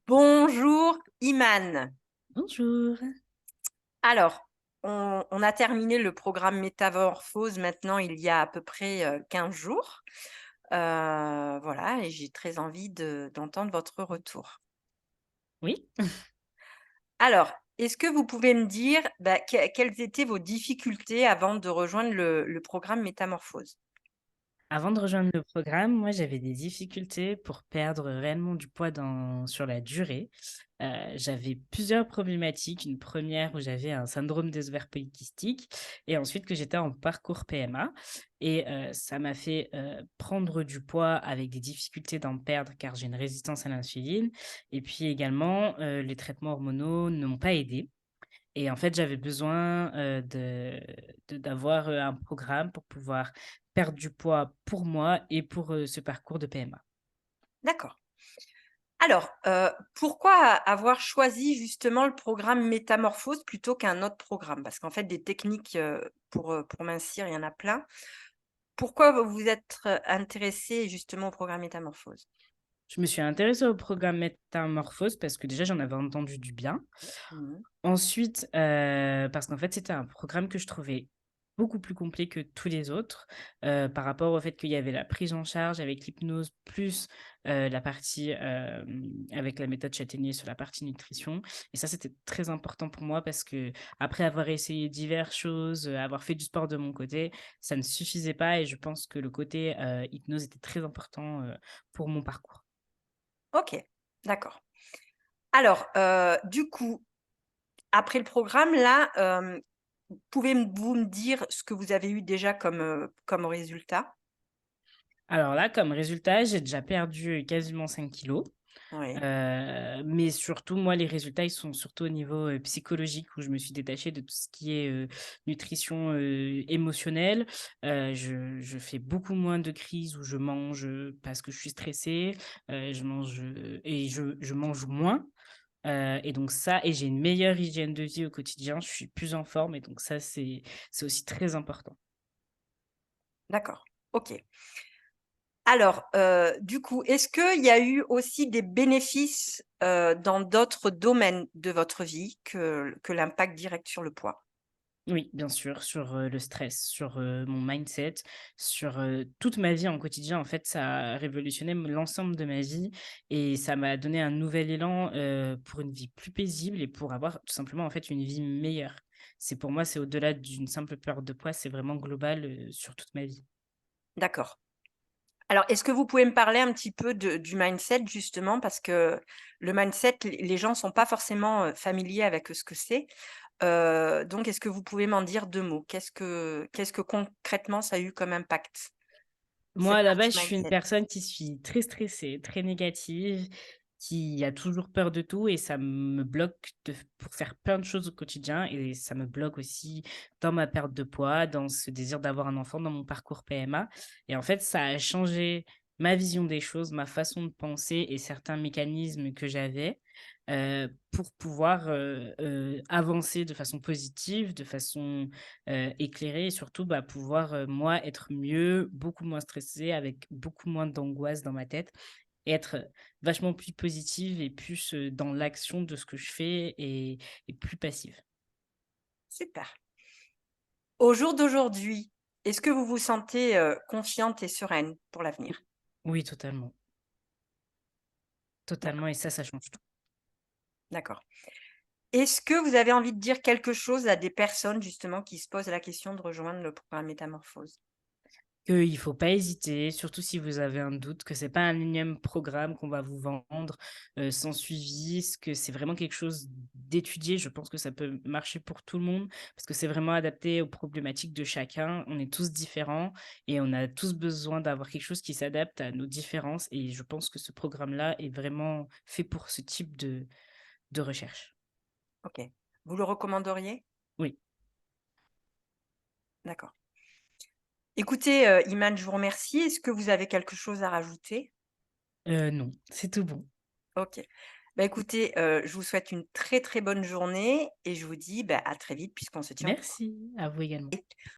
Bonjour Iman. Bonjour. Alors, on a terminé le programme Métamorphose maintenant il y a à peu près 15 jours. Voilà, et j'ai très envie d'entendre votre retour. Oui, Alors, est-ce que vous pouvez me dire quelles étaient vos difficultés avant de rejoindre le programme Métamorphose? avant de rejoindre le programme, moi, j'avais des difficultés pour perdre réellement du poids sur la durée. J'avais plusieurs problématiques. Une première où j'avais un syndrome des ovaires polykystiques et ensuite que j'étais en parcours PMA et ça m'a fait, prendre du poids avec des difficultés d'en perdre car j'ai une résistance à l'insuline et puis également, les traitements hormonaux ne m'ont pas aidée. Et en fait, j'avais besoin, d'avoir, un programme pour pouvoir perdre du poids pour moi et pour, ce parcours de PMA. D'accord. Alors, pourquoi avoir choisi justement le programme Métamorphose plutôt qu'un autre programme? Parce qu'en fait des techniques, pour mincir, il y en a plein. Pourquoi vous vous êtes, intéressée justement au programme Métamorphose? Je me suis intéressée au programme Métamorphose parce que déjà j'en avais entendu du bien. Mmh. Ensuite, parce qu'en fait, c'était un programme que je trouvais beaucoup plus complet que tous les autres, par rapport au fait qu'il y avait la prise en charge avec l'hypnose plus, la partie, avec la méthode Châtaignier sur la partie nutrition et ça, c'était très important pour moi parce que après avoir essayé diverses choses, avoir fait du sport de mon côté, ça ne suffisait pas et je pense que le côté, hypnose était très important, pour mon parcours. OK, d'accord. Alors, du coup, après le programme là, pouvez-vous me dire ce que vous avez eu déjà comme résultat? Alors là, comme résultat, j'ai déjà perdu quasiment 5 kilos. Oui. Mais surtout, moi, les résultats, ils sont surtout au niveau, psychologique où je me suis détachée de tout ce qui est, nutrition, émotionnelle. Je fais beaucoup moins de crises où je mange, parce que je suis stressée, je mange, et je mange moins, et donc ça et j'ai une meilleure hygiène de vie au quotidien. Je suis plus en forme et donc ça, c'est aussi très important. D'accord, OK. Alors, du coup, est-ce qu'il y a eu aussi des bénéfices, dans d'autres domaines de votre vie que l'impact direct sur le poids? Oui, bien sûr, sur, le stress, sur, mon mindset, sur, toute ma vie en quotidien. En fait, ça a révolutionné l'ensemble de ma vie et ça m'a donné un nouvel élan, pour une vie plus paisible et pour avoir tout simplement, en fait, une vie meilleure. C'est pour moi, c'est au-delà d'une simple perte de poids, c'est vraiment global, sur toute ma vie. D'accord. Alors, est-ce que vous pouvez me parler un petit peu du mindset justement? Parce que le mindset, les gens sont pas forcément, familiers avec, ce que c'est. Donc est-ce que vous pouvez m'en dire 2 mots? Qu'est-ce que concrètement ça a eu comme impact, Moi, cette à la partie base, je suis une mindset? personne qui suis très stressée, très négative, qui a toujours peur de tout et ça me bloque pour faire plein de choses au quotidien et ça me bloque aussi dans ma perte de poids, dans ce désir d'avoir un enfant, dans mon parcours PMA et en fait, ça a changé ma vision des choses, ma façon de penser et certains mécanismes que j'avais, pour pouvoir, avancer de façon positive, de façon éclairée et surtout, bah, pouvoir, moi, être mieux, beaucoup moins stressée, avec beaucoup moins d'angoisse dans ma tête et être, vachement plus positive et plus, dans l'action de ce que je fais et plus passive. Super. Au jour d'aujourd'hui, est-ce que vous vous sentez, confiante et sereine pour l'avenir? Oui, totalement, totalement D'accord, et ça change tout. d'accord. Est-ce que vous avez envie de dire quelque chose à des personnes justement qui se posent la question de rejoindre le programme Métamorphose? Qu'il faut pas hésiter, surtout si vous avez un doute, que c'est pas un énième programme qu'on va vous vendre, sans suivi, que c'est vraiment quelque chose d'étudié. Je pense que ça peut marcher pour tout le monde, parce que c'est vraiment adapté aux problématiques de chacun. On est tous différents et on a tous besoin d'avoir quelque chose qui s'adapte à nos différences et je pense que ce programme-là est vraiment fait pour ce type de recherche. OK. Vous le recommanderiez? Oui, D'accord. Écoutez, Iman, je vous remercie. Est-ce que vous avez quelque chose à rajouter? non, c'est tout bon. OK. Bah, écoutez, je vous souhaite une très, très bonne journée et je vous dis, bah, à très vite puisqu'on se tient au courant. Merci, à vous également.